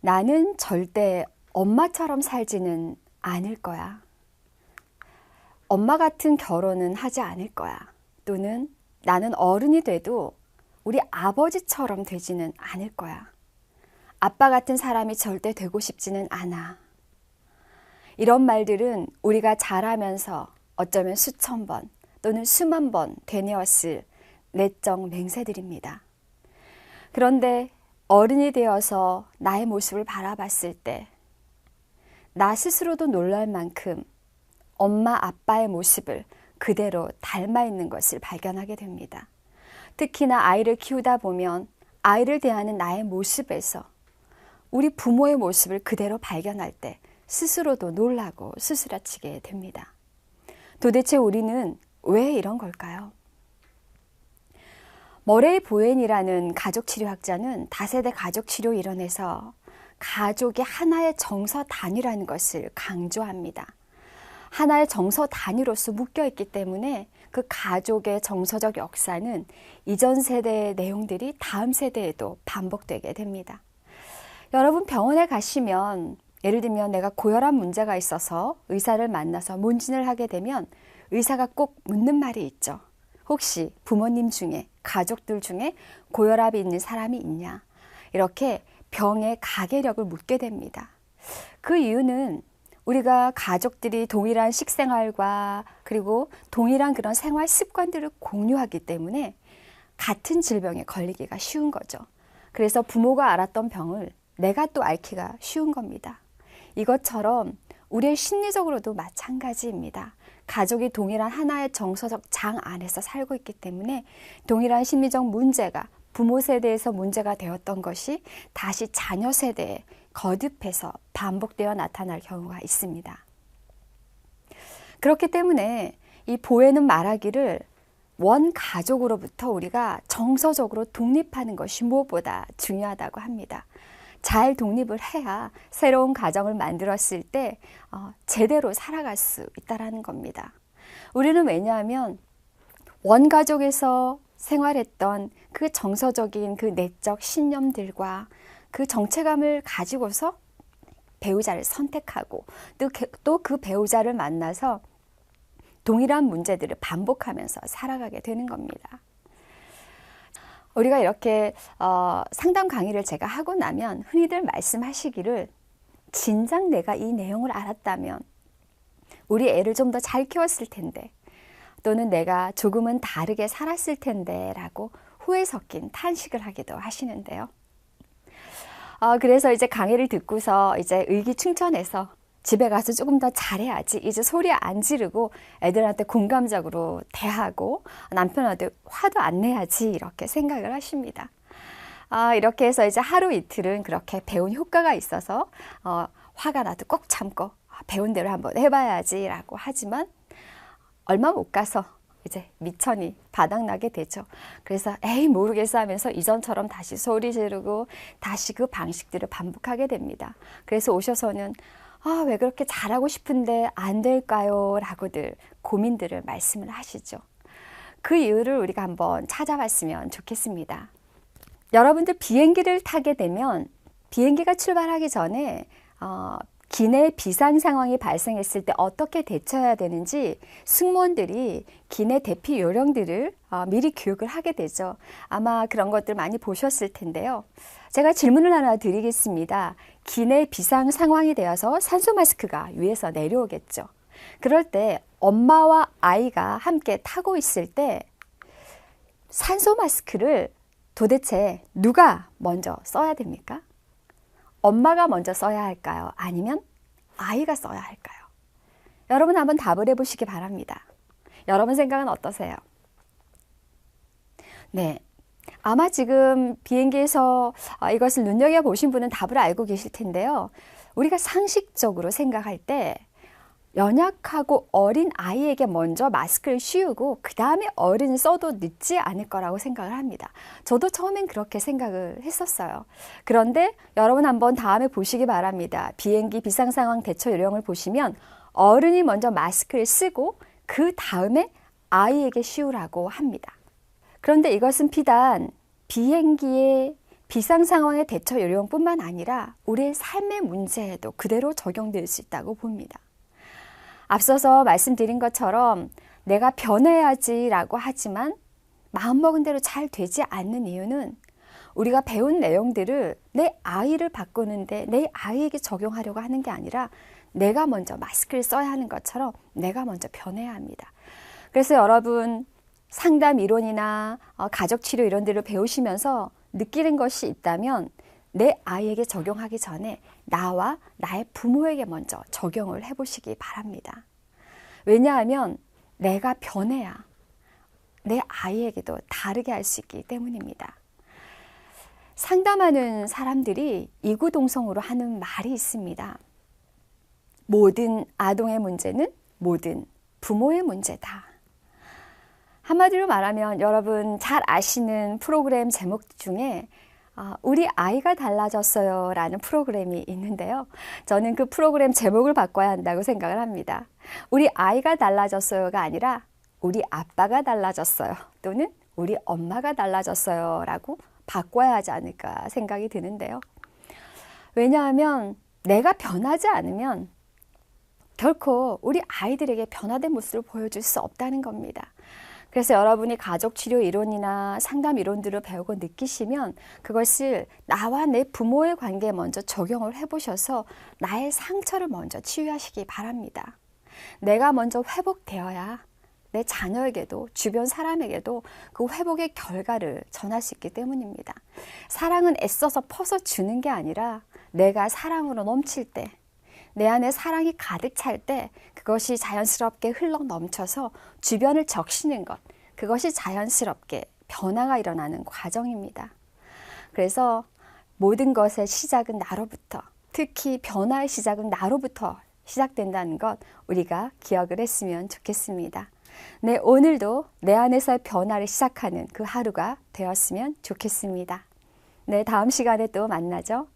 나는 절대 엄마처럼 살지는 않을 거야. 엄마 같은 결혼은 하지 않을 거야. 또는 나는 어른이 돼도 우리 아버지처럼 되지는 않을 거야. 아빠 같은 사람이 절대 되고 싶지는 않아. 이런 말들은 우리가 자라면서 어쩌면 수천 번 또는 수만 번 되뇌었을 내적 맹세들입니다. 그런데 어른이 되어서 나의 모습을 바라봤을 때 나 스스로도 놀랄 만큼 엄마 아빠의 모습을 그대로 닮아 있는 것을 발견하게 됩니다. 특히나 아이를 키우다 보면 아이를 대하는 나의 모습에서 우리 부모의 모습을 그대로 발견할 때 스스로도 놀라고 스스라치게 됩니다. 도대체 우리는 왜 이런 걸까요? 머레이 보웬이라는 가족치료학자는 다세대 가족치료 이론에서 가족이 하나의 정서 단위라는 것을 강조합니다. 하나의 정서 단위로서 묶여있기 때문에 그 가족의 정서적 역사는 이전 세대의 내용들이 다음 세대에도 반복되게 됩니다. 여러분 병원에 가시면 예를 들면 내가 고혈압 문제가 있어서 의사를 만나서 문진을 하게 되면 의사가 꼭 묻는 말이 있죠. 혹시 부모님 중에 가족들 중에 고혈압이 있는 사람이 있냐? 이렇게 병의 가계력을 묻게 됩니다. 그 이유는 우리가 가족들이 동일한 식생활과 그리고 동일한 그런 생활 습관들을 공유하기 때문에 같은 질병에 걸리기가 쉬운 거죠. 그래서 부모가 알았던 병을 내가 또 앓기가 쉬운 겁니다. 이것처럼 우리의 심리적으로도 마찬가지입니다. 가족이 동일한 하나의 정서적 장 안에서 살고 있기 때문에 동일한 심리적 문제가 부모 세대에서 문제가 되었던 것이 다시 자녀 세대에 거듭해서 반복되어 나타날 경우가 있습니다. 그렇기 때문에 이 보헤는 말하기를 원 가족으로부터 우리가 정서적으로 독립하는 것이 무엇보다 중요하다고 합니다. 잘 독립을 해야 새로운 가정을 만들었을 때 제대로 살아갈 수 있다는 겁니다. 우리는 왜냐하면 원가족에서 생활했던 그 정서적인 그 내적 신념들과 그 정체감을 가지고서 배우자를 선택하고 또 그 배우자를 만나서 동일한 문제들을 반복하면서 살아가게 되는 겁니다. 우리가 이렇게 상담 강의를 제가 하고 나면 흔히들 말씀하시기를 진작 내가 이 내용을 알았다면 우리 애를 좀 더 잘 키웠을 텐데 또는 내가 조금은 다르게 살았을 텐데 라고 후회 섞인 탄식을 하기도 하시는데요. 그래서 이제 강의를 듣고서 이제 의기충천해서 집에 가서 조금 더 잘해야지. 이제 소리 안 지르고 애들한테 공감적으로 대하고 남편한테 화도 안 내야지 이렇게 생각을 하십니다. 이렇게 해서 이제 하루 이틀은 그렇게 배운 효과가 있어서 화가 나도 꼭 참고 배운 대로 한번 해봐야지 라고 하지만 얼마 못 가서 이제 미천이 바닥나게 되죠. 그래서 에이 모르겠어 하면서 이전처럼 다시 소리 지르고 다시 그 방식들을 반복하게 됩니다. 그래서 오셔서는 왜 그렇게 잘하고 싶은데 안 될까요? 라고들 고민들을 말씀을 하시죠. 그 이유를 우리가 한번 찾아봤으면 좋겠습니다. 여러분들 비행기를 타게 되면 비행기가 출발하기 전에 기내 비상 상황이 발생했을 때 어떻게 대처해야 되는지 승무원들이 기내 대피 요령들을 미리 교육을 하게 되죠. 아마 그런 것들 많이 보셨을 텐데요. 제가 질문을 하나 드리겠습니다. 기내 비상 상황이 되어서 산소 마스크가 위에서 내려오겠죠. 그럴 때 엄마와 아이가 함께 타고 있을 때 산소 마스크를 도대체 누가 먼저 써야 됩니까? 엄마가 먼저 써야 할까요? 아니면 아이가 써야 할까요? 여러분 한번 답을 해보시기 바랍니다. 여러분 생각은 어떠세요? 네, 아마 지금 비행기에서 이것을 눈여겨보신 분은 답을 알고 계실 텐데요. 우리가 상식적으로 생각할 때 연약하고 어린 아이에게 먼저 마스크를 씌우고 그 다음에 어른이 써도 늦지 않을 거라고 생각을 합니다. 저도 처음엔 그렇게 생각을 했었어요. 그런데 여러분 한번 다음에 보시기 바랍니다. 비행기 비상상황 대처 요령을 보시면 어른이 먼저 마스크를 쓰고 그 다음에 아이에게 씌우라고 합니다. 그런데 이것은 비단 비행기의 비상 상황의 대처 요령뿐만 아니라 우리의 삶의 문제에도 그대로 적용될 수 있다고 봅니다. 앞서서 말씀드린 것처럼 내가 변해야지라고 하지만 마음먹은 대로 잘 되지 않는 이유는 우리가 배운 내용들을 내 아이를 바꾸는데 내 아이에게 적용하려고 하는 게 아니라 내가 먼저 마스크를 써야 하는 것처럼 내가 먼저 변해야 합니다. 그래서 여러분 상담 이론이나 가족치료 이런 데를 배우시면서 느끼는 것이 있다면 내 아이에게 적용하기 전에 나와 나의 부모에게 먼저 적용을 해보시기 바랍니다. 왜냐하면 내가 변해야 내 아이에게도 다르게 할 수 있기 때문입니다. 상담하는 사람들이 이구동성으로 하는 말이 있습니다. 모든 아동의 문제는 모든 부모의 문제다. 한마디로 말하면 여러분 잘 아시는 프로그램 제목 중에 우리 아이가 달라졌어요 라는 프로그램이 있는데요. 저는 그 프로그램 제목을 바꿔야 한다고 생각을 합니다. 우리 아이가 달라졌어요가 아니라 우리 아빠가 달라졌어요 또는 우리 엄마가 달라졌어요 라고 바꿔야 하지 않을까 생각이 드는데요. 왜냐하면 내가 변하지 않으면 결코 우리 아이들에게 변화된 모습을 보여줄 수 없다는 겁니다. 그래서 여러분이 가족치료 이론이나 상담 이론들을 배우고 느끼시면 그것을 나와 내 부모의 관계에 먼저 적용을 해보셔서 나의 상처를 먼저 치유하시기 바랍니다. 내가 먼저 회복되어야 내 자녀에게도 주변 사람에게도 그 회복의 결과를 전할 수 있기 때문입니다. 사랑은 애써서 퍼서 주는 게 아니라 내가 사랑으로 넘칠 때, 내 안에 사랑이 가득 찰 때 그것이 자연스럽게 흘러 넘쳐서 주변을 적시는 것, 그것이 자연스럽게 변화가 일어나는 과정입니다. 그래서 모든 것의 시작은 나로부터, 특히 변화의 시작은 나로부터 시작된다는 것 우리가 기억을 했으면 좋겠습니다. 네, 오늘도 내 안에서의 변화를 시작하는 그 하루가 되었으면 좋겠습니다. 네, 다음 시간에 또 만나죠.